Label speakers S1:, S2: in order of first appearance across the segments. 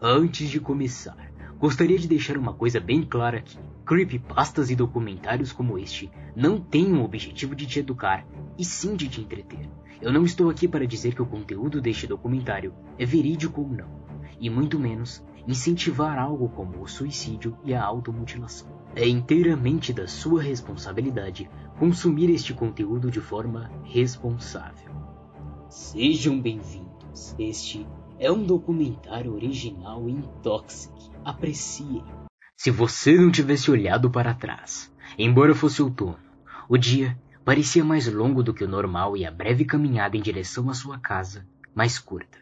S1: Antes de começar, gostaria de deixar uma coisa bem clara aqui. Creepypastas e documentários como este não têm o objetivo de te educar, e sim de te entreter. Eu não estou aqui para dizer que o conteúdo deste documentário é verídico ou não, e muito menos incentivar algo como o suicídio e a automutilação. É inteiramente da sua responsabilidade consumir este conteúdo de forma responsável. Sejam bem-vindos. Este é um documentário original em Toxic. Apreciem. Se você não tivesse olhado para trás, embora fosse outono, o dia parecia mais longo do que o normal e a breve caminhada em direção à sua casa mais curta.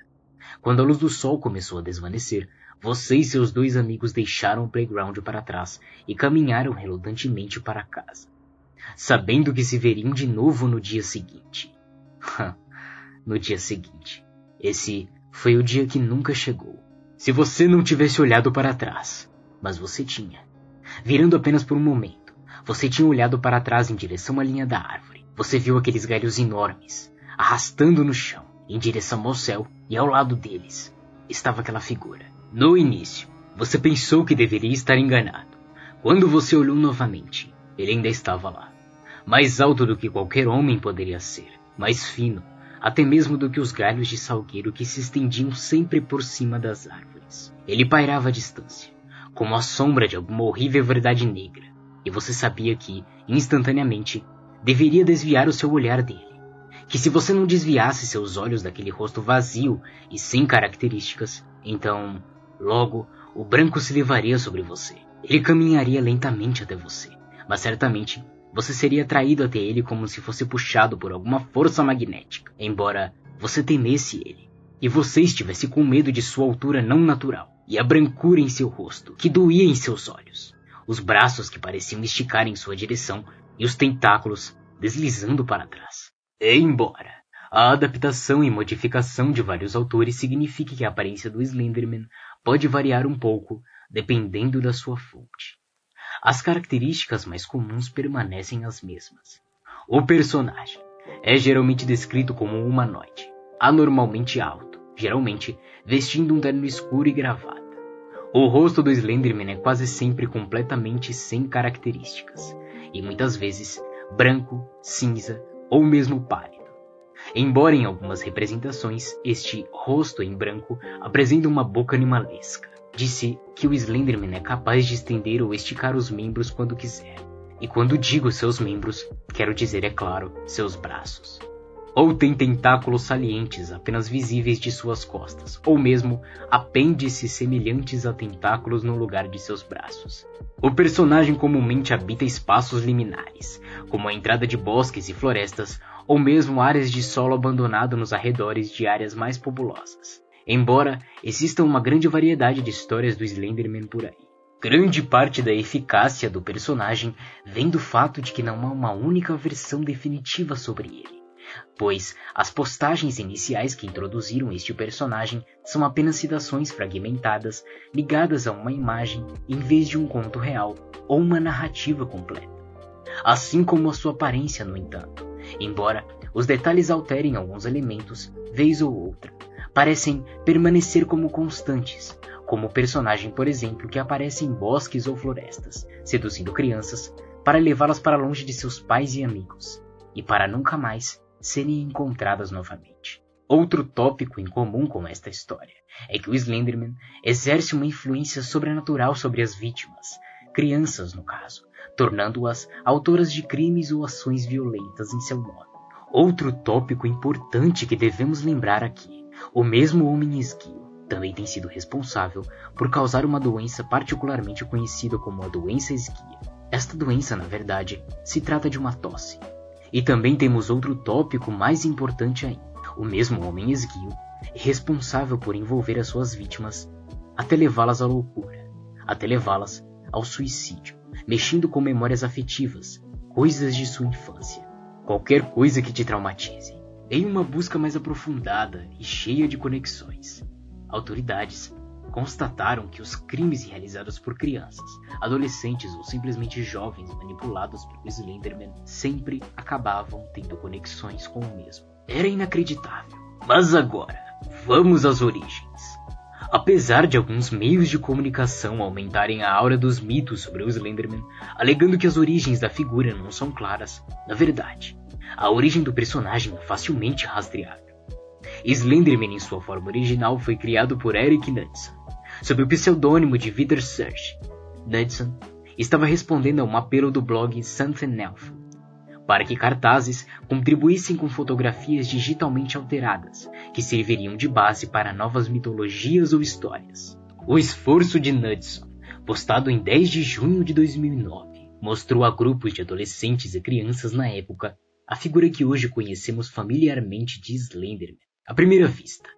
S1: Quando a luz do sol começou a desvanecer, você e seus dois amigos deixaram o playground para trás e caminharam relutantemente para casa, sabendo que se veriam de novo no dia seguinte. No dia seguinte. Esse foi o dia que nunca chegou. Se você não tivesse olhado para trás, mas você tinha. Virando apenas por um momento, você tinha olhado para trás em direção à linha da árvore. Você viu aqueles galhos enormes, arrastando no chão, em direção ao céu, e ao lado deles estava aquela figura. No início, você pensou que deveria estar enganado. Quando você olhou novamente, ele ainda estava lá. Mais alto do que qualquer homem poderia ser, mais fino, até mesmo do que os galhos de salgueiro que se estendiam sempre por cima das árvores. Ele pairava à distância, como a sombra de alguma horrível verdade negra, e você sabia que, instantaneamente, deveria desviar o seu olhar dele. Que se você não desviasse seus olhos daquele rosto vazio e sem características, então, logo, o branco se levaria sobre você. Ele caminharia lentamente até você, mas certamente você seria atraído até ele como se fosse puxado por alguma força magnética, embora você temesse ele, e você estivesse com medo de sua altura não natural, e a brancura em seu rosto, que doía em seus olhos, os braços que pareciam esticar em sua direção, e os tentáculos deslizando para trás. Embora a adaptação e modificação de vários autores signifique que a aparência do Slenderman pode variar um pouco, dependendo da sua fonte, as características mais comuns permanecem as mesmas. O personagem é geralmente descrito como um humanoide, anormalmente alto, geralmente vestindo um terno escuro e gravata. O rosto do Slenderman é quase sempre completamente sem características, e muitas vezes branco, cinza ou mesmo pálido. Embora em algumas representações este rosto em branco apresente uma boca animalesca. Disse que o Slenderman é capaz de estender ou esticar os membros quando quiser. E quando digo seus membros, quero dizer, é claro, seus braços. Ou tem tentáculos salientes apenas visíveis de suas costas, ou mesmo apêndices semelhantes a tentáculos no lugar de seus braços. O personagem comumente habita espaços liminares, como a entrada de bosques e florestas, ou mesmo áreas de solo abandonado nos arredores de áreas mais populosas. Embora exista uma grande variedade de histórias do Slenderman por aí. Grande parte da eficácia do personagem vem do fato de que não há uma única versão definitiva sobre ele, pois as postagens iniciais que introduziram este personagem são apenas citações fragmentadas ligadas a uma imagem em vez de um conto real ou uma narrativa completa. Assim como a sua aparência, no entanto, embora os detalhes alterem alguns elementos, vez ou outra, parecem permanecer como constantes, como o personagem, por exemplo, que aparece em bosques ou florestas, seduzindo crianças para levá-las para longe de seus pais e amigos, e para nunca mais serem encontradas novamente. Outro tópico em comum com esta história é que o Slenderman exerce uma influência sobrenatural sobre as vítimas, crianças no caso, tornando-as autoras de crimes ou ações violentas em seu nome. Outro tópico importante que devemos lembrar aqui: o mesmo homem esguio também tem sido responsável por causar uma doença particularmente conhecida como a doença esguia. Esta doença, na verdade, se trata de uma tosse. E também temos outro tópico mais importante ainda: o mesmo homem esguio é responsável por envolver as suas vítimas até levá-las à loucura, até levá-las ao suicídio, mexendo com memórias afetivas, coisas de sua infância, qualquer coisa que te traumatize. Em uma busca mais aprofundada e cheia de conexões, autoridades constataram que os crimes realizados por crianças, adolescentes ou simplesmente jovens manipulados pelo Slenderman sempre acabavam tendo conexões com o mesmo. Era inacreditável. Mas agora, vamos às origens. Apesar de alguns meios de comunicação aumentarem a aura dos mitos sobre o Slenderman, alegando que as origens da figura não são claras, na verdade, a origem do personagem é facilmente rastreável. Slenderman em sua forma original foi criado por Eric Knudsen, sob o pseudônimo de Peter Search. Knudsen estava respondendo a um apelo do blog Something Elf, para que cartazes contribuíssem com fotografias digitalmente alteradas, que serviriam de base para novas mitologias ou histórias. O esforço de Knudsen, postado em 10 de junho de 2009, mostrou a grupos de adolescentes e crianças na época a figura que hoje conhecemos familiarmente de Slenderman. À primeira vista,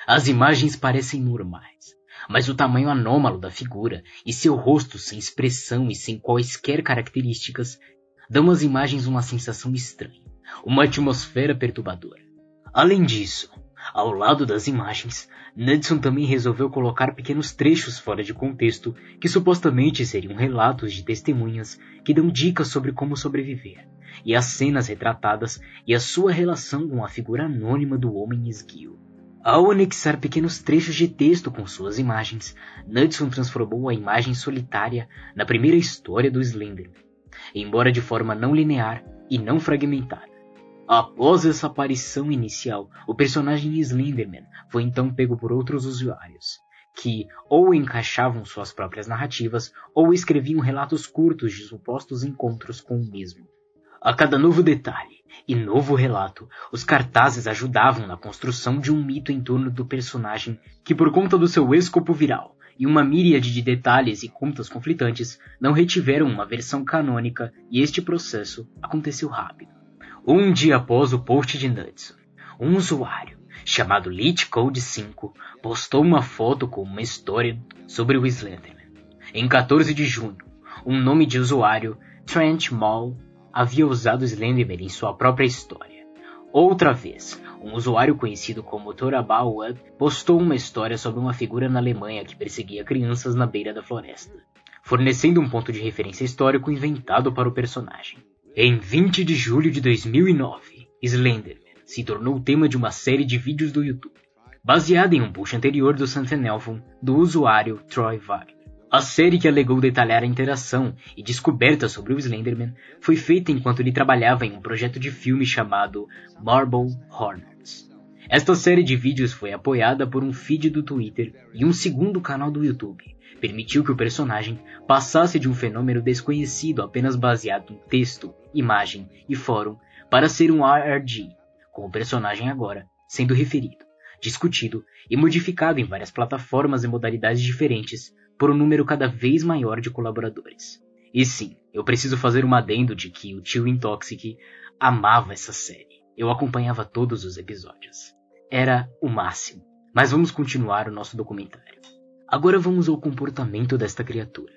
S1: as imagens parecem normais, mas o tamanho anômalo da figura e seu rosto sem expressão e sem quaisquer características dão às imagens uma sensação estranha, uma atmosfera perturbadora. Além disso, ao lado das imagens, Knudsen também resolveu colocar pequenos trechos fora de contexto que supostamente seriam relatos de testemunhas que dão dicas sobre como sobreviver, e as cenas retratadas e a sua relação com a figura anônima do Homem Esguio. Ao anexar pequenos trechos de texto com suas imagens, Knudsen transformou a imagem solitária na primeira história do Slenderman, embora de forma não linear e não fragmentada. Após essa aparição inicial, o personagem Slenderman foi então pego por outros usuários, que ou encaixavam suas próprias narrativas ou escreviam relatos curtos de supostos encontros com o mesmo. A cada novo detalhe e novo relato, os cartazes ajudavam na construção de um mito em torno do personagem que, por conta do seu escopo viral e uma míriade de detalhes e contas conflitantes, não retiveram uma versão canônica, e este processo aconteceu rápido. Um dia após o post de Knudsen, um usuário chamado LeechCode5 postou uma foto com uma história sobre o Slenderman. Em 14 de junho, um nome de usuário, Trent Mall, havia usado o Slenderman em sua própria história. Outra vez, um usuário conhecido como Torabauer postou uma história sobre uma figura na Alemanha que perseguia crianças na beira da floresta, fornecendo um ponto de referência histórico inventado para o personagem. Em 20 de julho de 2009, Slenderman se tornou o tema de uma série de vídeos do YouTube, baseada em um post anterior do Sanfenelfon do usuário Troy Wagner. A série, que alegou detalhar a interação e descoberta sobre o Slenderman, foi feita enquanto ele trabalhava em um projeto de filme chamado Marble Hornets. Esta série de vídeos foi apoiada por um feed do Twitter e um segundo canal do YouTube. Permitiu que o personagem passasse de um fenômeno desconhecido apenas baseado em texto, imagem e fórum para ser um RRG, com o personagem agora sendo referido, discutido e modificado em várias plataformas e modalidades diferentes por um número cada vez maior de colaboradores. E sim, eu preciso fazer um adendo de que o tio Intoxic amava essa série. Eu acompanhava todos os episódios. Era o máximo. Mas vamos continuar o nosso documentário. Agora vamos ao comportamento desta criatura.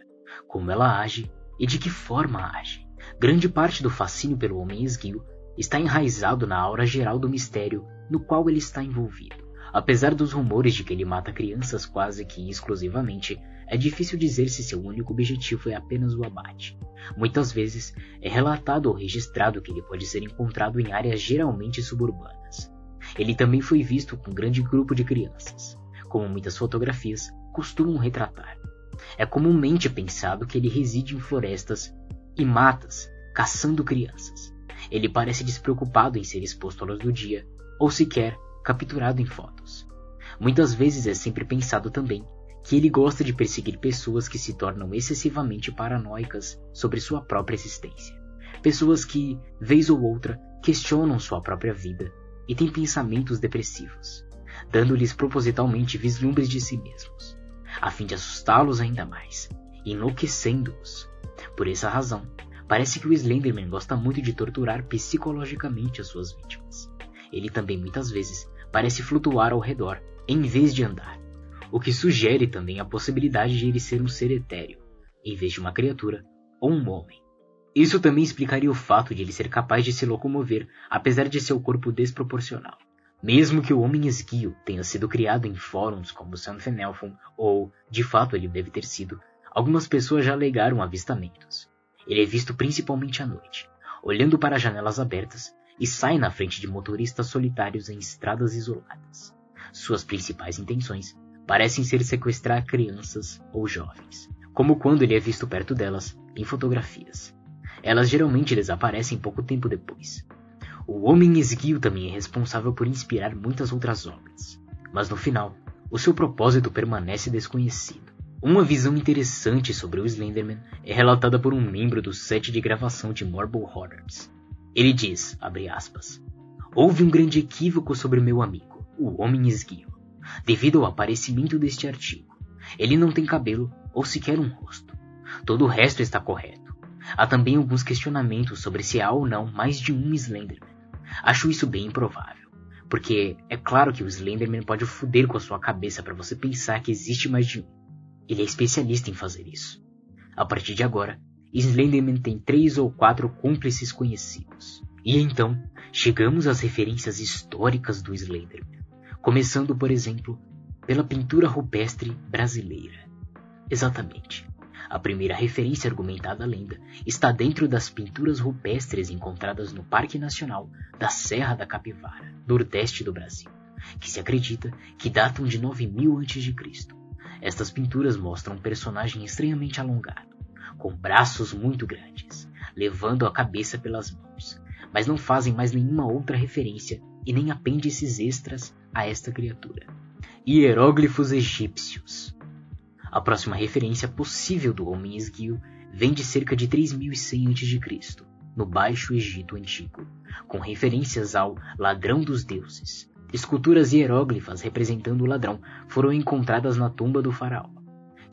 S1: Como ela age e de que forma age. Grande parte do fascínio pelo Homem Esguio está enraizado na aura geral do mistério no qual ele está envolvido. Apesar dos rumores de que ele mata crianças quase que exclusivamente, é difícil dizer se seu único objetivo é apenas o abate. Muitas vezes é relatado ou registrado que ele pode ser encontrado em áreas geralmente suburbanas. Ele também foi visto com um grande grupo de crianças, como muitas fotografias costumam retratar. É comumente pensado que ele reside em florestas e matas, caçando crianças. Ele parece despreocupado em ser exposto à luz do dia, ou sequer capturado em fotos. Muitas vezes é sempre pensado também que ele gosta de perseguir pessoas que se tornam excessivamente paranoicas sobre sua própria existência. Pessoas que, vez ou outra, questionam sua própria vida e têm pensamentos depressivos, dando-lhes propositalmente vislumbres de si mesmos, a fim de assustá-los ainda mais, enlouquecendo-os. Por essa razão, parece que o Slenderman gosta muito de torturar psicologicamente as suas vítimas. Ele também muitas vezes parece flutuar ao redor, em vez de andar, o que sugere também a possibilidade de ele ser um ser etéreo, em vez de uma criatura ou um homem. Isso também explicaria o fato de ele ser capaz de se locomover, apesar de seu corpo desproporcional. Mesmo que o Homem Esguio tenha sido criado em fóruns como Sanfenelfon, ou, de fato, ele deve ter sido, algumas pessoas já alegaram avistamentos. Ele é visto principalmente à noite, olhando para janelas abertas, e sai na frente de motoristas solitários em estradas isoladas. Suas principais intenções parecem ser sequestrar crianças ou jovens, como quando ele é visto perto delas em fotografias. Elas geralmente desaparecem pouco tempo depois. O Homem Esguio também é responsável por inspirar muitas outras obras, mas no final, o seu propósito permanece desconhecido. Uma visão interessante sobre o Slenderman é relatada por um membro do set de gravação de Marble Horrors. Ele diz, abre aspas, houve um grande equívoco sobre meu amigo, o Homem Esguio, devido ao aparecimento deste artigo. Ele não tem cabelo ou sequer um rosto. Todo o resto está correto. Há também alguns questionamentos sobre se há ou não mais de um Slenderman. Acho isso bem improvável, porque é claro que o Slenderman pode foder com a sua cabeça para você pensar que existe mais de um. Ele é especialista em fazer isso. A partir de agora, Slenderman tem 3 ou 4 cúmplices conhecidos. E então, chegamos às referências históricas do Slenderman, começando, por exemplo, pela pintura rupestre brasileira. Exatamente. A primeira referência argumentada à lenda está dentro das pinturas rupestres encontradas no Parque Nacional da Serra da Capivara, nordeste do Brasil, que se acredita que datam de 9000 a.C. Estas pinturas mostram um personagem estranhamente alongado, com braços muito grandes, levando a cabeça pelas mãos, mas não fazem mais nenhuma outra referência e nem apêndices extras a esta criatura. Hieróglifos egípcios. A próxima referência possível do Homem Esguio vem de cerca de 3100 a.C., no Baixo Egito Antigo, com referências ao Ladrão dos Deuses. Esculturas hieróglifas representando o ladrão foram encontradas na tumba do faraó,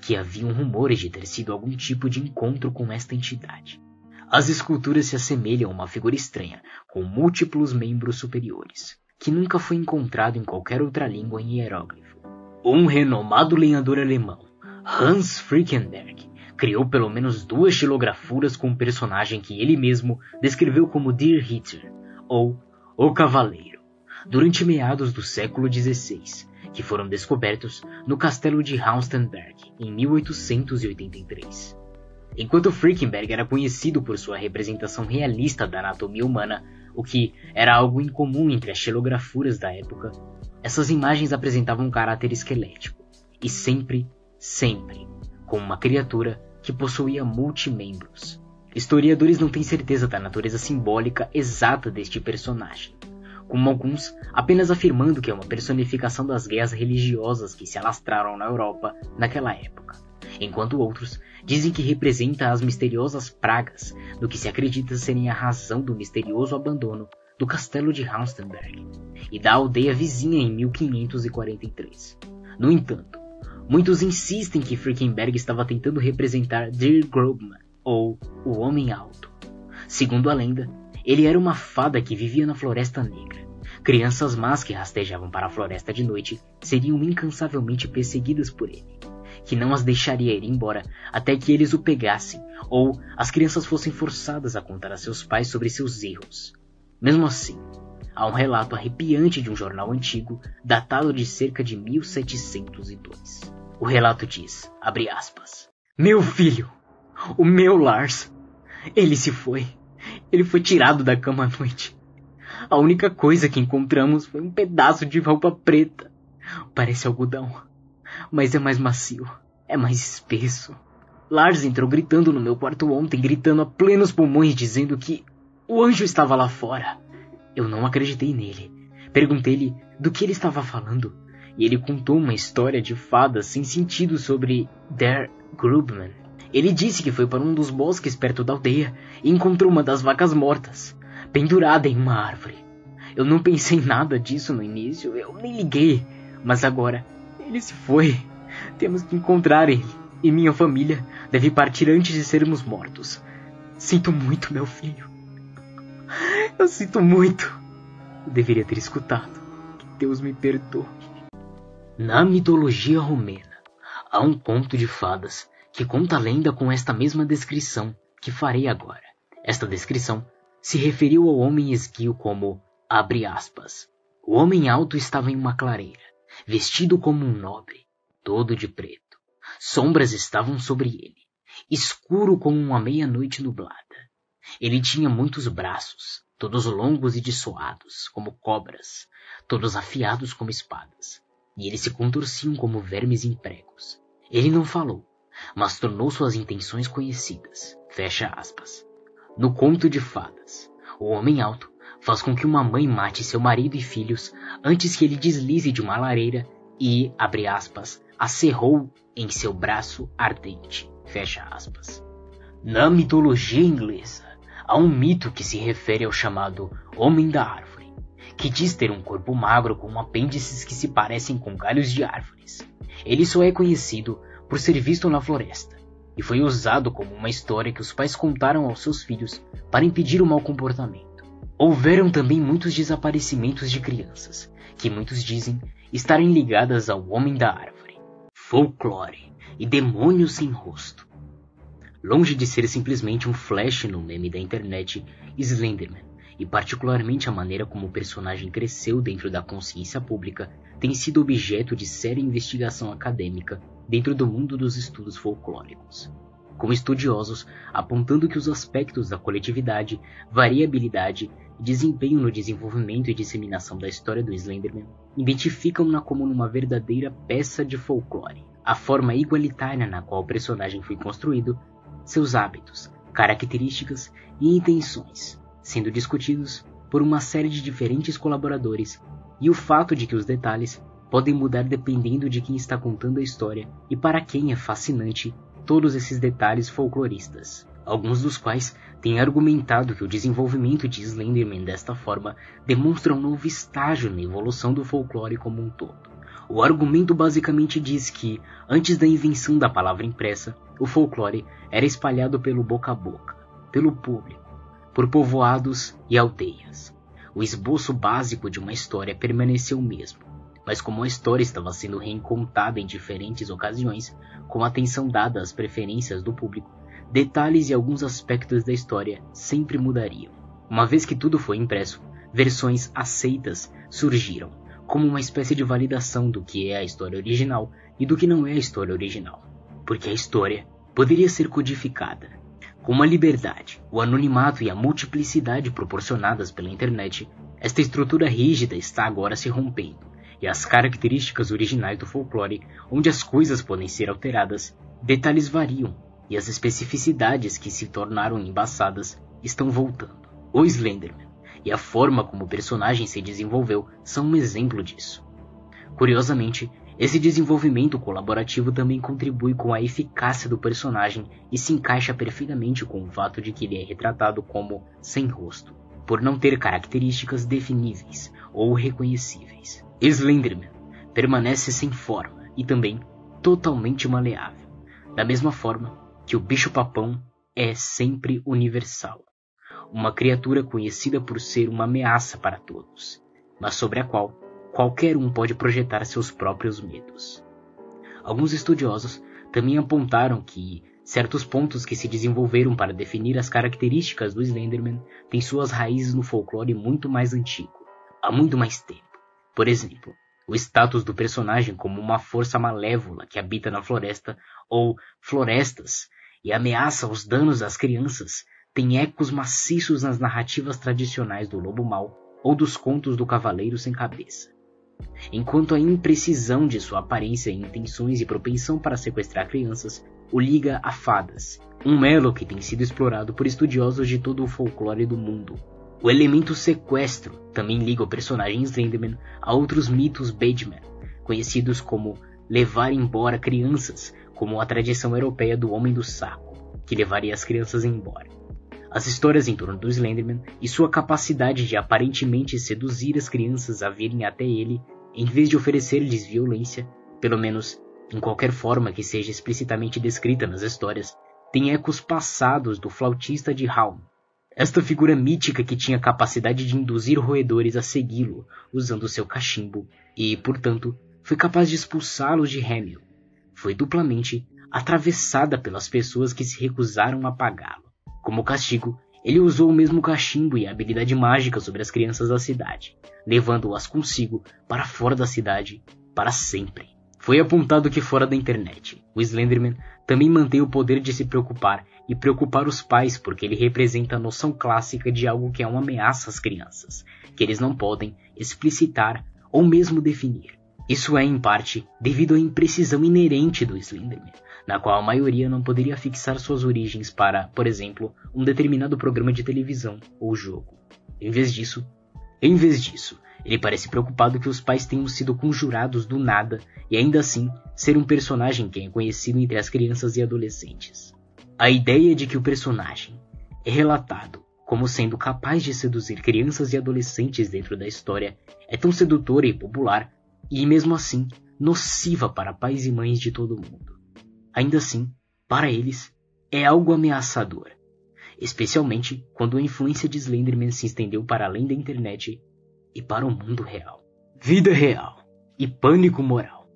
S1: que haviam rumores de ter sido algum tipo de encontro com esta entidade. As esculturas se assemelham a uma figura estranha, com múltiplos membros superiores, que nunca foi encontrado em qualquer outra língua em hieróglifo. Um renomado lenhador alemão, Hans Frickenberg, criou pelo menos 2 xilografuras com um personagem que ele mesmo descreveu como Der Ritter, ou O Cavaleiro, durante meados do século XVI, que foram descobertos no castelo de Haustenberg, em 1883. Enquanto Frickenberg era conhecido por sua representação realista da anatomia humana, o que era algo incomum entre as xilografuras da época, essas imagens apresentavam um caráter esquelético, e sempre, com uma criatura que possuía multimembros. Historiadores não têm certeza da natureza simbólica exata deste personagem, como alguns apenas afirmando que é uma personificação das guerras religiosas que se alastraram na Europa naquela época, enquanto outros dizem que representa as misteriosas pragas do que se acredita serem a razão do misterioso abandono do castelo de Haustenberg e da aldeia vizinha em 1543. No entanto, muitos insistem que Frickenberg estava tentando representar Der Grobman, ou o Homem Alto. Segundo a lenda, ele era uma fada que vivia na Floresta Negra. Crianças más que rastejavam para a floresta de noite seriam incansavelmente perseguidas por ele, que não as deixaria ir embora até que eles o pegassem, ou as crianças fossem forçadas a contar a seus pais sobre seus erros. Mesmo assim, há um relato arrepiante de um jornal antigo, datado de cerca de 1702. O relato diz, abre aspas, meu filho, o meu Lars, ele se foi. Ele foi tirado da cama à noite. A única coisa que encontramos foi um pedaço de roupa preta. Parece algodão, mas é mais macio, é mais espesso. Lars entrou gritando no meu quarto ontem, gritando a plenos pulmões, dizendo que o anjo estava lá fora. Eu não acreditei nele. Perguntei-lhe do que ele estava falando, e ele contou uma história de fadas sem sentido sobre Der Grubman. Ele disse que foi para um dos bosques perto da aldeia e encontrou uma das vacas mortas, pendurada em uma árvore. Eu não pensei nada disso no início, eu nem liguei, mas agora ele se foi. Temos que encontrar ele, e minha família deve partir antes de sermos mortos. Sinto muito, meu filho. Eu sinto muito. Eu deveria ter escutado. Que Deus me perdoe. Na mitologia romena, há um conto de fadas que conta a lenda com esta mesma descrição que farei agora. Esta descrição se referiu ao Homem Esguio como, abre aspas, o homem alto estava em uma clareira, vestido como um nobre, todo de preto. Sombras estavam sobre ele, escuro como uma meia-noite nublada. Ele tinha muitos braços, todos longos e dessoados, como cobras, todos afiados como espadas. e eles se contorciam como vermes impregos. Ele não falou, mas tornou suas intenções conhecidas. Fecha aspas. No conto de fadas, o homem alto faz com que uma mãe mate seu marido e filhos antes que ele deslize de uma lareira e, abre aspas, a cerrou em seu braço ardente. Fecha aspas. Na mitologia inglesa, há um mito que se refere ao chamado Homem da Árvore, que diz ter um corpo magro com apêndices que se parecem com galhos de árvores. Ele só é conhecido por ser visto na floresta, e foi usado como uma história que os pais contaram aos seus filhos para impedir o mau comportamento. Houveram também muitos desaparecimentos de crianças, que muitos dizem estarem ligadas ao Homem da Árvore. Folclore e demônios sem rosto. Longe de ser simplesmente um flash no meme da internet, Slenderman, e particularmente a maneira como o personagem cresceu dentro da consciência pública, tem sido objeto de séria investigação acadêmica dentro do mundo dos estudos folclóricos, com estudiosos apontando que os aspectos da coletividade, variabilidade e desempenho no desenvolvimento e disseminação da história do Slenderman identificam-na como uma verdadeira peça de folclore. A forma igualitária na qual o personagem foi construído, seus hábitos, características e intenções, sendo discutidos por uma série de diferentes colaboradores, e o fato de que os detalhes podem mudar dependendo de quem está contando a história e para quem é fascinante todos esses detalhes folcloristas, alguns dos quais têm argumentado que o desenvolvimento de Slenderman desta forma demonstra um novo estágio na evolução do folclore como um todo. O argumento basicamente diz que, antes da invenção da palavra impressa, o folclore era espalhado pelo boca a boca, pelo público, por povoados e aldeias. O esboço básico de uma história permaneceu o mesmo, mas como a história estava sendo reencontada em diferentes ocasiões, com atenção dada às preferências do público, detalhes e alguns aspectos da história sempre mudariam. Uma vez que tudo foi impresso, versões aceitas surgiram, como uma espécie de validação do que é a história original e do que não é a história original, porque a história poderia ser codificada. Com a liberdade, o anonimato e a multiplicidade proporcionadas pela internet, esta estrutura rígida está agora se rompendo, e as características originais do folclore, onde as coisas podem ser alteradas, detalhes variam, e as especificidades que se tornaram embaçadas estão voltando. O Slenderman e a forma como o personagem se desenvolveu são um exemplo disso. Curiosamente, esse desenvolvimento colaborativo também contribui com a eficácia do personagem e se encaixa perfeitamente com o fato de que ele é retratado como sem rosto, por não ter características definíveis ou reconhecíveis. Slenderman permanece sem forma e também totalmente maleável, da mesma forma que o bicho-papão é sempre universal, uma criatura conhecida por ser uma ameaça para todos, mas sobre a qual qualquer um pode projetar seus próprios medos. Alguns estudiosos também apontaram que certos pontos que se desenvolveram para definir as características do Slenderman têm suas raízes no folclore muito mais antigo, há muito mais tempo. Por exemplo, o status do personagem como uma força malévola que habita na floresta ou florestas e ameaça os danos às crianças tem ecos maciços nas narrativas tradicionais do lobo mau ou dos contos do cavaleiro sem cabeça. Enquanto a imprecisão de sua aparência e intenções e propensão para sequestrar crianças o liga a fadas, um elo que tem sido explorado por estudiosos de todo o folclore do mundo. O elemento sequestro também liga o personagem Slenderman a outros mitos Bateman, conhecidos como levar embora crianças, como a tradição europeia do Homem do Saco, que levaria as crianças embora. As histórias em torno do Slenderman e sua capacidade de aparentemente seduzir as crianças a virem até ele, em vez de oferecer-lhes violência, pelo menos em qualquer forma que seja explicitamente descrita nas histórias, tem ecos passados do flautista de Haum, esta figura mítica que tinha capacidade de induzir roedores a segui-lo usando seu cachimbo e, portanto, foi capaz de expulsá-los de Hemel. Foi duplamente atravessada pelas pessoas que se recusaram a pagá-lo. Como castigo, ele usou o mesmo cachimbo e a habilidade mágica sobre as crianças da cidade, levando-as consigo para fora da cidade para sempre. Foi apontado que fora da internet, o Slenderman também mantém o poder de se preocupar e preocupar os pais porque ele representa a noção clássica de algo que é uma ameaça às crianças, que eles não podem explicitar ou mesmo definir. Isso é, em parte, devido à imprecisão inerente do Slenderman, na qual a maioria não poderia fixar suas origens para, por exemplo, um determinado programa de televisão ou jogo. Em vez disso, ele parece preocupado que os pais tenham sido conjurados do nada e ainda assim ser um personagem que é conhecido entre as crianças e adolescentes. A ideia de que o personagem é relatado como sendo capaz de seduzir crianças e adolescentes dentro da história é tão sedutora e popular e, mesmo assim, nociva para pais e mães de todo mundo. Ainda assim, para eles, é algo ameaçador, especialmente quando a influência de Slenderman se estendeu para além da internet e para o mundo real. Vida real e pânico moral.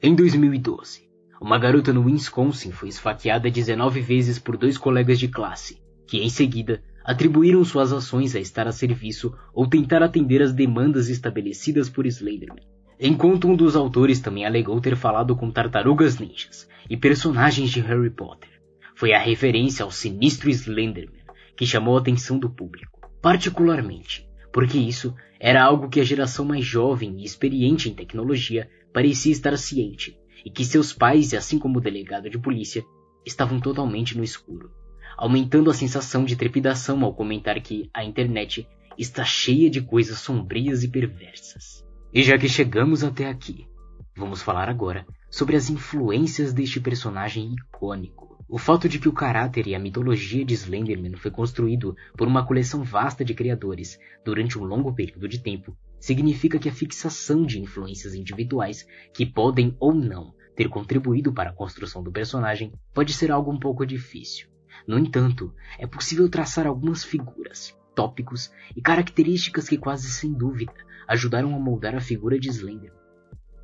S1: Em 2012, uma garota no Wisconsin foi esfaqueada 19 vezes por 2 colegas de classe, que em seguida atribuíram suas ações a estar a serviço ou tentar atender às demandas estabelecidas por Slenderman. Enquanto um dos autores também alegou ter falado com tartarugas ninjas e personagens de Harry Potter. Foi a referência ao sinistro Slenderman que chamou a atenção do público, particularmente porque isso era algo que a geração mais jovem e experiente em tecnologia parecia estar ciente, e que seus pais, assim como o delegado de polícia, estavam totalmente no escuro, aumentando a sensação de trepidação ao comentar que a internet está cheia de coisas sombrias e perversas. E já que chegamos até aqui, vamos falar agora sobre as influências deste personagem icônico. O fato de que o caráter e a mitologia de Slenderman foi construído por uma coleção vasta de criadores durante um longo período de tempo significa que a fixação de influências individuais que podem ou não ter contribuído para a construção do personagem pode ser algo um pouco difícil. No entanto, é possível traçar algumas figuras, tópicos e características que quase sem dúvida ajudaram a moldar a figura de Slenderman.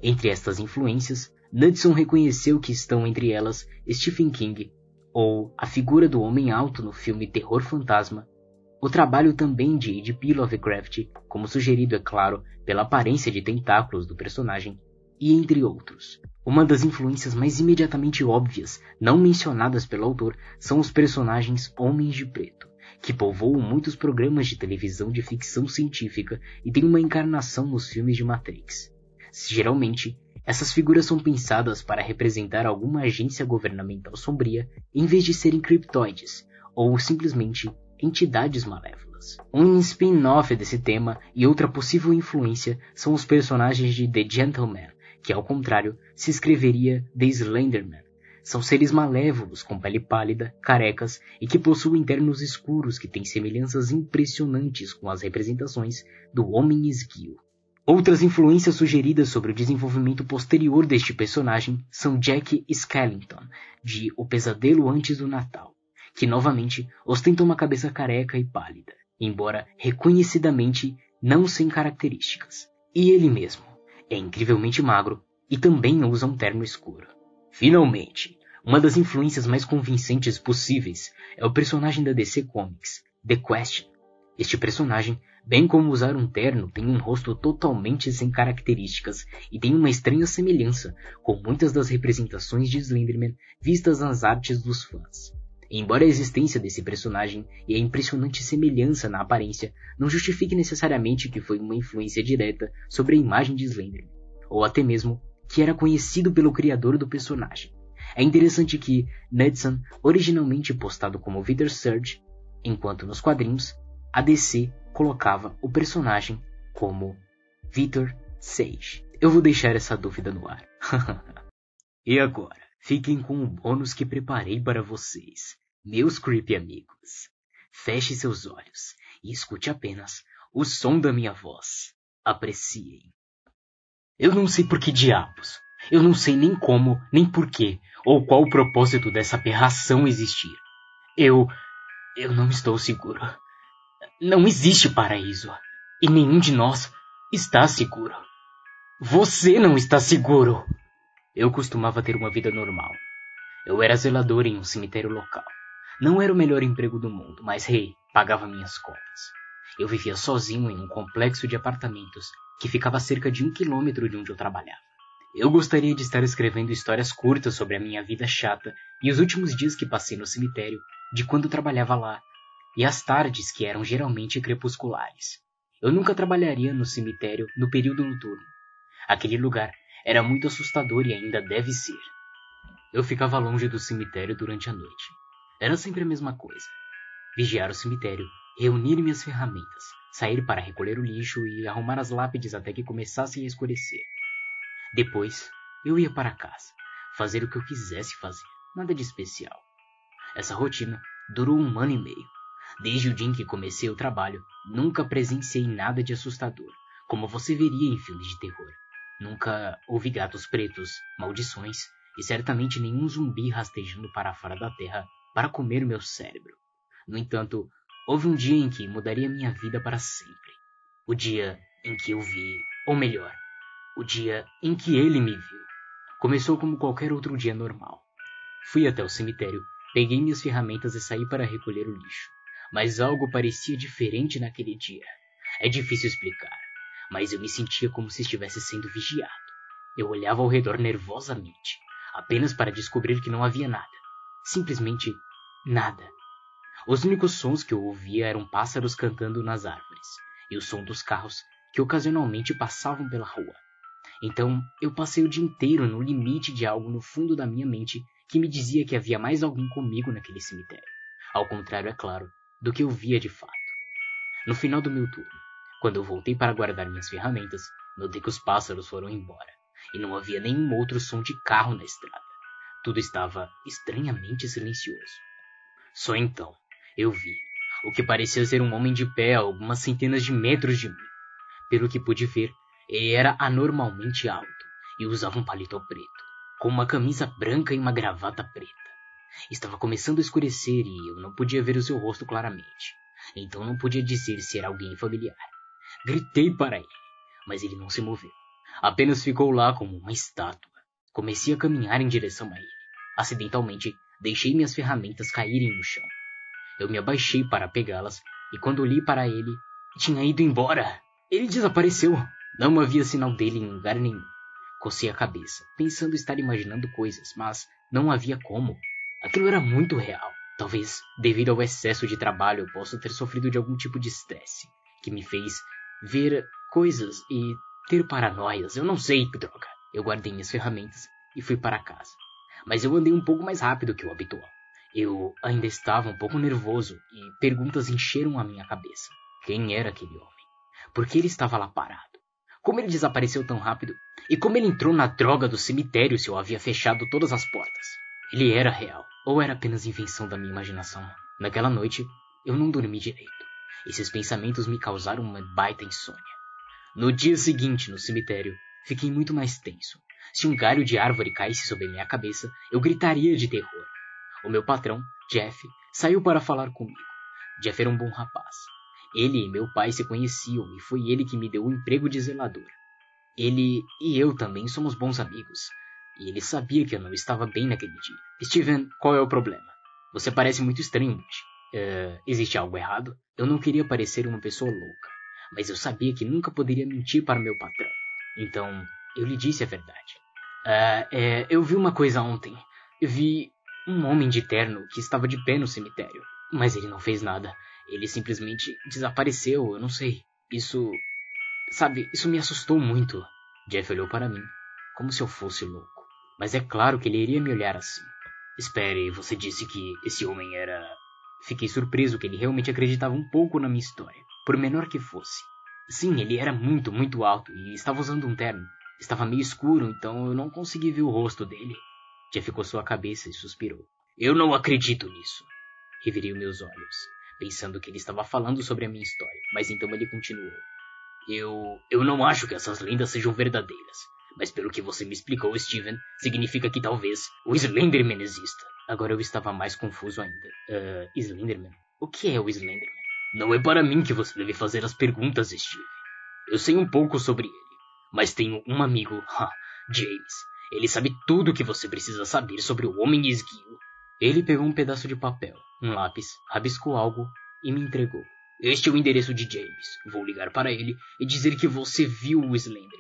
S1: Entre estas influências, Knudson reconheceu que estão entre elas Stephen King, ou a figura do homem alto no filme Terror Fantasma, o trabalho também de H.P. Lovecraft, como sugerido, é claro, pela aparência de tentáculos do personagem, e entre outros. Uma das influências mais imediatamente óbvias, não mencionadas pelo autor, são os personagens Homens de Preto, que povoam muitos programas de televisão de ficção científica e têm uma encarnação nos filmes de Matrix. Geralmente, essas figuras são pensadas para representar alguma agência governamental sombria em vez de serem criptoides, ou simplesmente entidades malévolas. Um spin-off desse tema e outra possível influência são os personagens de The Gentleman, que ao contrário se escreveria The Slenderman. São seres malévolos com pele pálida, carecas e que possuem ternos escuros que têm semelhanças impressionantes com as representações do Homem Esguio. Outras influências sugeridas sobre o desenvolvimento posterior deste personagem são Jack Skellington, de O Pesadelo Antes do Natal, que novamente ostenta uma cabeça careca e pálida, embora reconhecidamente não sem características. E ele mesmo é incrivelmente magro e também usa um terno escuro. Finalmente, uma das influências mais convincentes possíveis é o personagem da DC Comics, The Question. Este personagem, bem como usar um terno, tem um rosto totalmente sem características e tem uma estranha semelhança com muitas das representações de Slenderman vistas nas artes dos fãs. Embora a existência desse personagem e a impressionante semelhança na aparência não justifique necessariamente que foi uma influência direta sobre a imagem de Slenderman, ou até mesmo que era conhecido pelo criador do personagem. É interessante que Knudson, originalmente postado como Victor Surge, enquanto nos quadrinhos, a DC colocava o personagem como Victor Sage. Eu vou deixar essa dúvida no ar. E agora, fiquem com o bônus que preparei para vocês, meus creepy amigos. Feche seus olhos e escute apenas o som da minha voz. Apreciem. Eu não sei por que diabos, eu não sei nem como, nem porquê, ou qual o propósito dessa aberração existir. Eu não estou seguro. Não existe paraíso, e nenhum de nós está seguro. Você não está seguro! Eu costumava ter uma vida normal. Eu era zelador em um cemitério local. Não era o melhor emprego do mundo, mas pagava minhas contas. Eu vivia sozinho em um complexo de apartamentos que ficava a cerca de 1 quilômetro de onde eu trabalhava. Eu gostaria de estar escrevendo histórias curtas sobre a minha vida chata e os últimos dias que passei no cemitério, de quando trabalhava lá, e as tardes que eram geralmente crepusculares. Eu nunca trabalharia no cemitério no período noturno. Aquele lugar Era muito assustador e ainda deve ser. Eu ficava longe do cemitério durante a noite. Era sempre a mesma coisa. Vigiar o cemitério, reunir minhas ferramentas, sair para recolher o lixo e arrumar as lápides até que começasse a escurecer. Depois, eu ia para casa, fazer o que eu quisesse fazer, nada de especial. Essa rotina durou 1 ano e meio. Desde o dia em que comecei o trabalho, nunca presenciei nada de assustador, como você veria em filmes de terror. Nunca ouvi gatos pretos, maldições e certamente nenhum zumbi rastejando para fora da terra para comer o meu cérebro. No entanto, houve um dia em que mudaria minha vida para sempre. O dia em que eu vi, ou melhor, o dia em que ele me viu. Começou como qualquer outro dia normal. Fui até o cemitério, peguei minhas ferramentas e saí para recolher o lixo. Mas algo parecia diferente naquele dia. É difícil explicar, mas eu me sentia como se estivesse sendo vigiado. Eu olhava ao redor nervosamente, apenas para descobrir que não havia nada. Simplesmente nada. Os únicos sons que eu ouvia eram pássaros cantando nas árvores e o som dos carros que ocasionalmente passavam pela rua. Então, eu passei o dia inteiro no limite de algo no fundo da minha mente que me dizia que havia mais alguém comigo naquele cemitério. Ao contrário, é claro, do que eu via de fato. No final do meu turno, quando eu voltei para guardar minhas ferramentas, notei que os pássaros foram embora e não havia nenhum outro som de carro na estrada. Tudo estava estranhamente silencioso. Só então, eu vi o que parecia ser um homem de pé a algumas centenas de metros de mim. Pelo que pude ver, ele era anormalmente alto e usava um paletó preto, com uma camisa branca e uma gravata preta. Estava começando a escurecer e eu não podia ver o seu rosto claramente, então não podia dizer se era alguém familiar. Gritei para ele, mas ele não se moveu. Apenas ficou lá como uma estátua. Comecei a caminhar em direção a ele. Acidentalmente, deixei minhas ferramentas caírem no chão. Eu me abaixei para pegá-las e quando olhei para ele, tinha ido embora. Ele desapareceu. Não havia sinal dele em lugar nenhum. Cocei a cabeça, pensando estar imaginando coisas, mas não havia como. Aquilo era muito real. Talvez, devido ao excesso de trabalho, eu possa ter sofrido de algum tipo de estresse, que me fez ver coisas e ter paranoias. Eu não sei, droga. Eu guardei minhas ferramentas e fui para casa. Mas eu andei um pouco mais rápido que o habitual. Eu ainda estava um pouco nervoso e perguntas encheram a minha cabeça. Quem era aquele homem? Por que ele estava lá parado? Como ele desapareceu tão rápido? E como ele entrou na droga do cemitério se eu havia fechado todas as portas? Ele era real, ou era apenas invenção da minha imaginação? Naquela noite, eu não dormi direito. Esses pensamentos me causaram uma baita insônia. No dia seguinte, no cemitério, fiquei muito mais tenso. Se um galho de árvore caísse sobre minha cabeça, eu gritaria de terror. O meu patrão, Jeff, saiu para falar comigo. Jeff era um bom rapaz. Ele e meu pai se conheciam e foi ele que me deu o emprego de zelador. Ele e eu também somos bons amigos. E ele sabia que eu não estava bem naquele dia. Steven, qual é o problema? Você parece muito estranho hoje. Existe algo errado? Eu não queria parecer uma pessoa louca, mas eu sabia que nunca poderia mentir para meu patrão. Então, eu lhe disse a verdade. Eu vi uma coisa ontem. Eu vi um homem de terno que estava de pé no cemitério. Mas ele não fez nada. Ele simplesmente desapareceu, eu não sei. Isso me assustou muito. Jeff olhou para mim, como se eu fosse louco. Mas é claro que ele iria me olhar assim. Espere, você disse que esse homem era... Fiquei surpreso que ele realmente acreditava um pouco na minha história, por menor que fosse. Sim, ele era muito, muito alto e estava usando um terno. Estava meio escuro, então eu não consegui ver o rosto dele. Jeff coçou a cabeça e suspirou. Eu não acredito nisso. Revirei meus olhos, pensando que ele estava falando sobre a minha história, mas então ele continuou. Eu não acho que essas lendas sejam verdadeiras, mas pelo que você me explicou, Steven, significa que talvez o Slenderman exista. Agora eu estava mais confuso ainda. Slenderman? O que é o Slenderman? Não é para mim que você deve fazer as perguntas, Steve. Eu sei um pouco sobre ele, mas tenho um amigo, James. Ele sabe tudo o que você precisa saber sobre o Homem Esguio. Ele pegou um pedaço de papel, um lápis, rabiscou algo e me entregou. Este é o endereço de James. Vou ligar para ele e dizer que você viu o Slenderman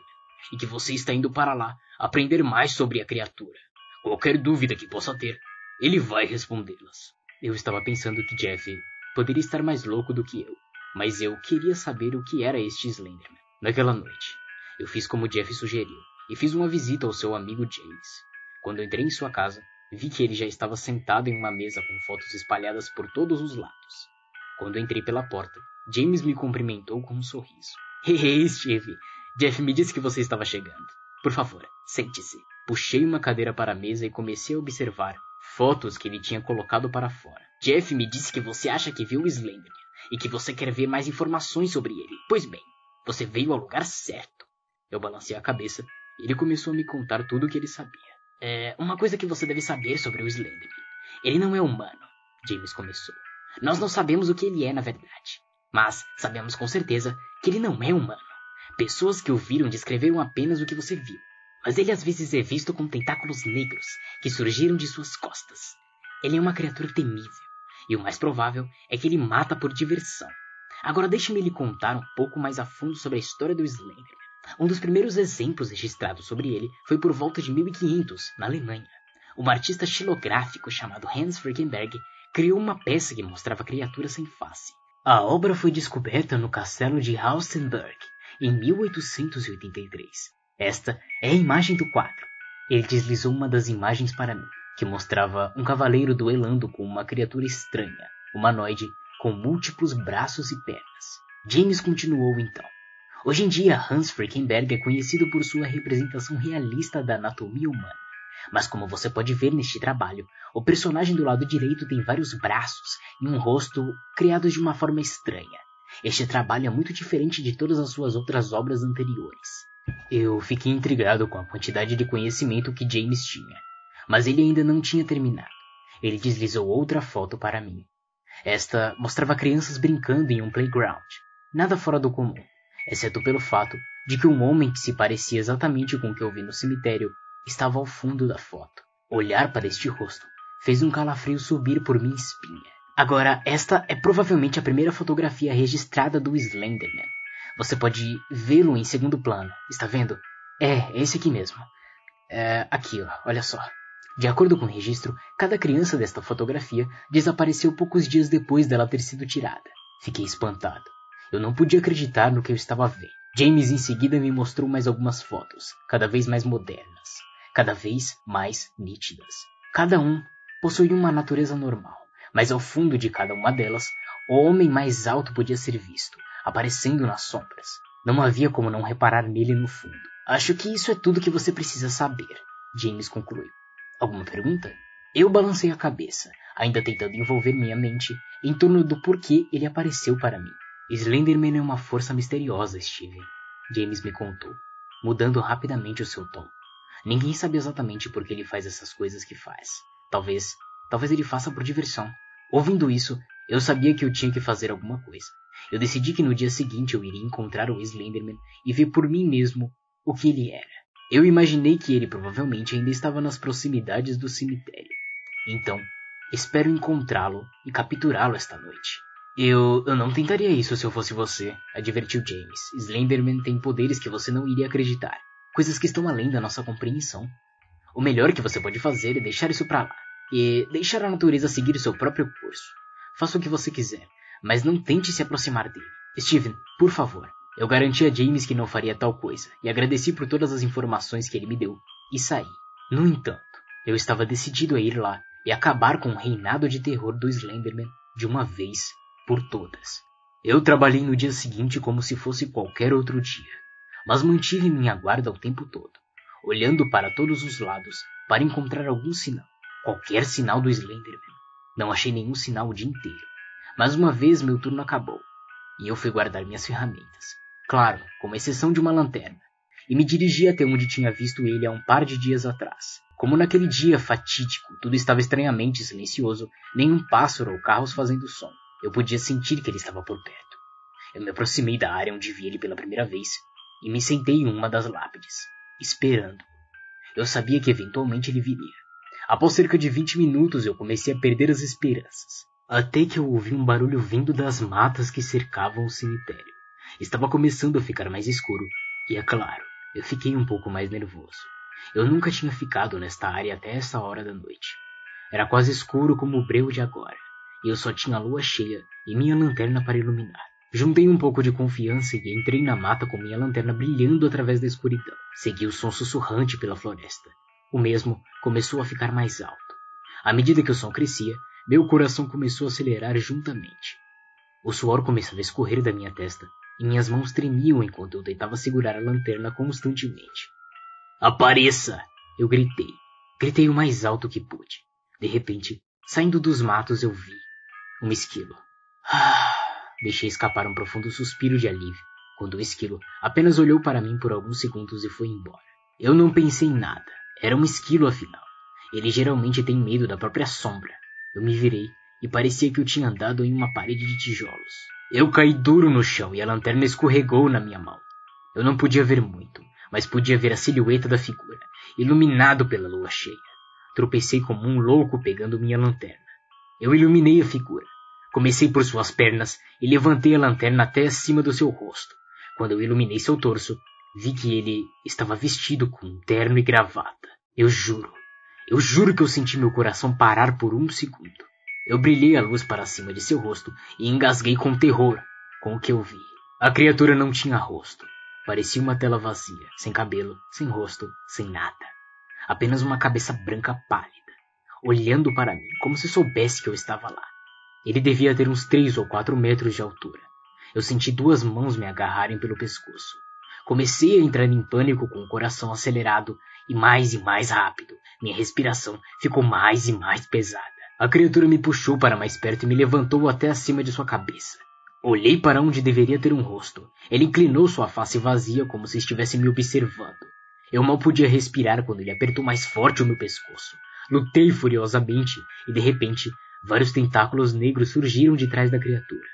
S1: e que você está indo para lá aprender mais sobre a criatura. Qualquer dúvida que possa ter, ele vai respondê-las. Eu estava pensando que Jeff poderia estar mais louco do que eu, mas eu queria saber o que era este Slenderman. Naquela noite, eu fiz como Jeff sugeriu e fiz uma visita ao seu amigo James. Quando entrei em sua casa, vi que ele já estava sentado em uma mesa com fotos espalhadas por todos os lados. Quando entrei pela porta, James me cumprimentou com um sorriso. Hey, Steve, Jeff me disse que você estava chegando. Por favor, sente-se. Puxei uma cadeira para a mesa e comecei a observar fotos que ele tinha colocado para fora. Jeff me disse que você acha que viu o Slenderman e que você quer ver mais informações sobre ele. Pois bem, você veio ao lugar certo. Eu balancei a cabeça e ele começou a me contar tudo o que ele sabia. Uma coisa que você deve saber sobre o Slenderman. Ele não é humano, James começou. Nós não sabemos o que ele é na verdade, mas sabemos com certeza que ele não é humano. Pessoas que o viram descreveram apenas o que você viu, mas ele às vezes é visto com tentáculos negros que surgiram de suas costas. Ele é uma criatura temível, e o mais provável é que ele mata por diversão. Agora deixe-me lhe contar um pouco mais a fundo sobre a história do Slenderman. Um dos primeiros exemplos registrados sobre ele foi por volta de 1500, na Alemanha. Um artista xilográfico chamado Hans Frickenberg criou uma peça que mostrava criaturas sem face. A obra foi descoberta no castelo de Hausenberg, em 1883. Esta é a imagem do quadro. Ele deslizou uma das imagens para mim, que mostrava um cavaleiro duelando com uma criatura estranha, humanoide, com múltiplos braços e pernas. James continuou então. Hoje em dia, Hans Frickenberg é conhecido por sua representação realista da anatomia humana. Mas como você pode ver neste trabalho, o personagem do lado direito tem vários braços e um rosto criados de uma forma estranha. Este trabalho é muito diferente de todas as suas outras obras anteriores. Eu fiquei intrigado com a quantidade de conhecimento que James tinha, mas ele ainda não tinha terminado. Ele deslizou outra foto para mim. Esta mostrava crianças brincando em um playground. Nada fora do comum, exceto pelo fato de que um homem que se parecia exatamente com o que eu vi no cemitério estava ao fundo da foto. Olhar para este rosto fez um calafrio subir por minha espinha. Agora, esta é provavelmente a primeira fotografia registrada do Slenderman. Você pode vê-lo em segundo plano, está vendo? É esse aqui mesmo. Aqui, ó, olha só. De acordo com o registro, cada criança desta fotografia desapareceu poucos dias depois dela ter sido tirada. Fiquei espantado. Eu não podia acreditar no que eu estava vendo. James em seguida me mostrou mais algumas fotos, cada vez mais modernas, cada vez mais nítidas. Cada um possuía uma natureza normal, mas ao fundo de cada uma delas, o homem mais alto podia ser visto, aparecendo nas sombras. Não havia como não reparar nele no fundo. Acho que isso é tudo que você precisa saber, James concluiu. Alguma pergunta? Eu balancei a cabeça, ainda tentando envolver minha mente em torno do porquê ele apareceu para mim. Slenderman é uma força misteriosa, Steven, James me contou, mudando rapidamente o seu tom. Ninguém sabe exatamente por que ele faz essas coisas que faz. Talvez ele faça por diversão. Ouvindo isso, eu sabia que eu tinha que fazer alguma coisa. Eu decidi que no dia seguinte eu iria encontrar o Slenderman e ver por mim mesmo o que ele era. Eu imaginei que ele provavelmente ainda estava nas proximidades do cemitério. Então, espero encontrá-lo e capturá-lo esta noite. Eu não tentaria isso se eu fosse você, advertiu James. Slenderman tem poderes que você não iria acreditar. Coisas que estão além da nossa compreensão. O melhor que você pode fazer é deixar isso pra lá. E deixar a natureza seguir seu próprio curso. Faça o que você quiser, mas não tente se aproximar dele. Steven, por favor. Eu garanti a James que não faria tal coisa, e agradeci por todas as informações que ele me deu, e saí. No entanto, eu estava decidido a ir lá e acabar com o reinado de terror do Slenderman de uma vez por todas. Eu trabalhei no dia seguinte como se fosse qualquer outro dia, mas mantive minha guarda o tempo todo, olhando para todos os lados para encontrar algum sinal, qualquer sinal do Slenderman. Não achei nenhum sinal o dia inteiro, mas uma vez meu turno acabou, e eu fui guardar minhas ferramentas. Claro, com exceção de uma lanterna, e me dirigi até onde tinha visto ele há um par de dias atrás. Como naquele dia fatídico, tudo estava estranhamente silencioso, nenhum pássaro ou carros fazendo som. Eu podia sentir que ele estava por perto. Eu me aproximei da área onde vi ele pela primeira vez, e me sentei em uma das lápides, esperando. Eu sabia que eventualmente ele viria. Após cerca de 20 minutos eu comecei a perder as esperanças, até que eu ouvi um barulho vindo das matas que cercavam o cemitério. Estava começando a ficar mais escuro, e é claro, eu fiquei um pouco mais nervoso. Eu nunca tinha ficado nesta área até essa hora da noite. Era quase escuro como o breu de agora, e eu só tinha a lua cheia e minha lanterna para iluminar. Juntei um pouco de confiança e entrei na mata com minha lanterna brilhando através da escuridão. Segui o som sussurrante pela floresta. O mesmo começou a ficar mais alto. À medida que o som crescia, meu coração começou a acelerar juntamente. O suor começava a escorrer da minha testa e minhas mãos tremiam enquanto eu tentava segurar a lanterna constantemente. Apareça! Eu gritei. Gritei o mais alto que pude. De repente, saindo dos matos, eu vi um esquilo. Deixei escapar um profundo suspiro de alívio, quando o esquilo apenas olhou para mim por alguns segundos e foi embora. Eu não pensei em nada. Era um esquilo, afinal. Ele geralmente tem medo da própria sombra. Eu me virei e parecia que eu tinha andado em uma parede de tijolos. Eu caí duro no chão e a lanterna escorregou na minha mão. Eu não podia ver muito, mas podia ver a silhueta da figura, iluminado pela lua cheia. Tropecei como um louco pegando minha lanterna. Eu iluminei a figura. Comecei por suas pernas e levantei a lanterna até acima do seu rosto. Quando eu iluminei seu torso, vi que ele estava vestido com um terno e gravata. Eu juro que eu senti meu coração parar por um segundo. Eu brilhei a luz para cima de seu rosto e engasguei com terror com o que eu vi. A criatura não tinha rosto. Parecia uma tela vazia, sem cabelo, sem rosto, sem nada. Apenas uma cabeça branca pálida, olhando para mim como se soubesse que eu estava lá. Ele devia ter uns 3 ou 4 metros de altura. Eu senti 2 mãos me agarrarem pelo pescoço. Comecei a entrar em pânico com o coração acelerado e mais rápido. Minha respiração ficou mais e mais pesada. A criatura me puxou para mais perto e me levantou até acima de sua cabeça. Olhei para onde deveria ter um rosto. Ele inclinou sua face vazia como se estivesse me observando. Eu mal podia respirar quando ele apertou mais forte o meu pescoço. Lutei furiosamente e, de repente, vários tentáculos negros surgiram de trás da criatura.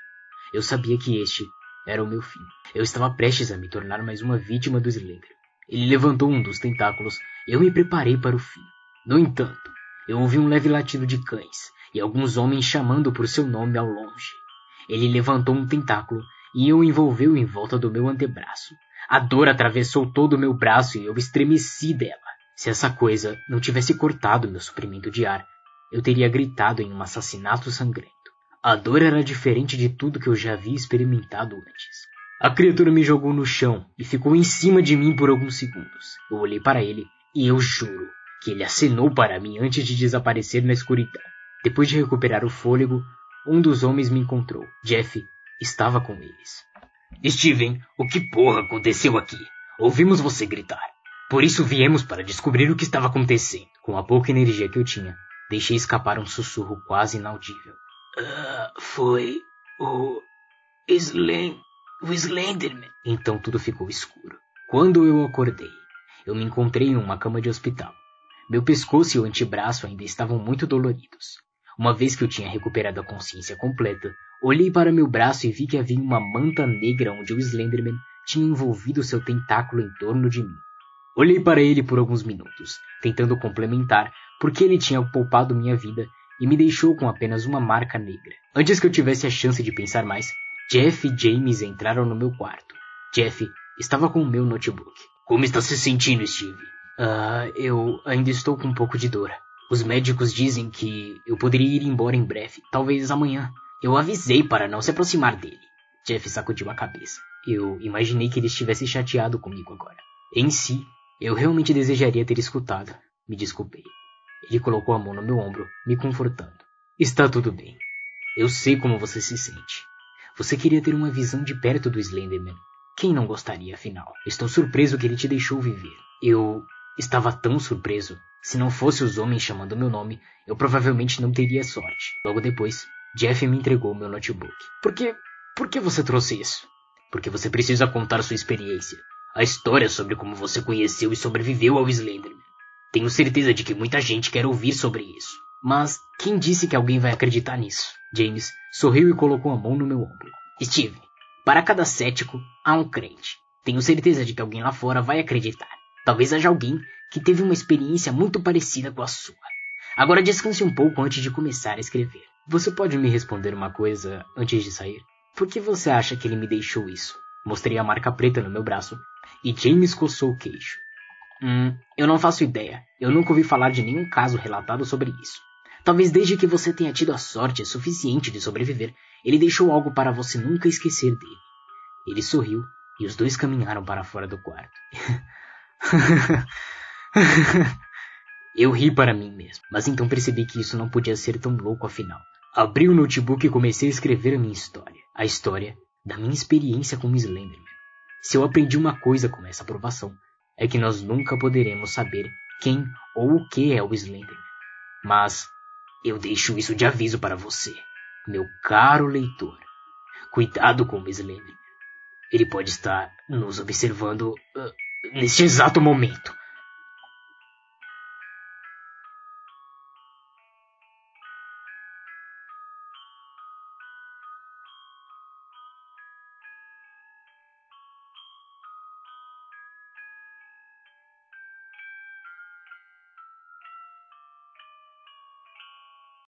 S1: Eu sabia que este era o meu fim. Eu estava prestes a me tornar mais uma vítima do Slender. Ele levantou um dos tentáculos e eu me preparei para o fim. No entanto, eu ouvi um leve latido de cães e alguns homens chamando por seu nome ao longe. Ele levantou um tentáculo e o envolveu em volta do meu antebraço. A dor atravessou todo o meu braço e eu estremeci dela. Se essa coisa não tivesse cortado meu suprimento de ar, eu teria gritado em um assassinato sangrento. A dor era diferente de tudo que eu já havia experimentado antes. A criatura me jogou no chão e ficou em cima de mim por alguns segundos. Eu olhei para ele e eu juro que ele acenou para mim antes de desaparecer na escuridão. Depois de recuperar o fôlego, um dos homens me encontrou. Jeff estava com eles. Steven, o que porra aconteceu aqui? Ouvimos você gritar. Por isso viemos para descobrir o que estava acontecendo. Com a pouca energia que eu tinha, deixei escapar um sussurro quase inaudível. Foi o Slenderman. Então tudo ficou escuro. Quando eu acordei, eu me encontrei em uma cama de hospital. Meu pescoço e o antebraço ainda estavam muito doloridos. Uma vez que eu tinha recuperado a consciência completa, olhei para meu braço e vi que havia uma manta negra onde o Slenderman tinha envolvido seu tentáculo em torno de mim. Olhei para ele por alguns minutos, tentando complementar porque ele tinha poupado minha vida e me deixou com apenas uma marca negra. Antes que eu tivesse a chance de pensar mais, Jeff e James entraram no meu quarto. Jeff estava com o meu notebook. Como está se sentindo, Steve? Eu ainda estou com um pouco de dor. Os médicos dizem que eu poderia ir embora em breve, talvez amanhã. Eu avisei para não se aproximar dele. Jeff sacudiu a cabeça. Eu imaginei que ele estivesse chateado comigo agora. Em si, eu realmente desejaria ter escutado. Me desculpei. Ele colocou a mão no meu ombro, me confortando. Está tudo bem. Eu sei como você se sente. Você queria ter uma visão de perto do Slenderman. Quem não gostaria, afinal? Estou surpreso que ele te deixou viver. Eu estava tão surpreso. Se não fosse os homens chamando meu nome, eu provavelmente não teria sorte. Logo depois, Jeff me entregou meu notebook. Por que você trouxe isso? Porque você precisa contar sua experiência. A história sobre como você conheceu e sobreviveu ao Slenderman. Tenho certeza de que muita gente quer ouvir sobre isso. Mas quem disse que alguém vai acreditar nisso? James sorriu e colocou a mão no meu ombro. Steve, para cada cético, há um crente. Tenho certeza de que alguém lá fora vai acreditar. Talvez haja alguém que teve uma experiência muito parecida com a sua. Agora descanse um pouco antes de começar a escrever. Você pode me responder uma coisa antes de sair? Por que você acha que ele me deixou isso? Mostrei a marca preta no meu braço e James coçou o queixo. Eu não faço ideia. Eu nunca ouvi falar de nenhum caso relatado sobre isso. Talvez desde que você tenha tido a sorte suficiente de sobreviver, ele deixou algo para você nunca esquecer dele. Ele sorriu e os dois caminharam para fora do quarto. Eu ri para mim mesmo, mas então percebi que isso não podia ser tão louco afinal. Abri o notebook e comecei a escrever a minha história. A história da minha experiência como Slenderman. Se eu aprendi uma coisa com essa aprovação, é que nós nunca poderemos saber quem ou o que é o Slenderman. Mas eu deixo isso de aviso para você, meu caro leitor. Cuidado com o Slenderman. Ele pode estar nos observando neste exato momento.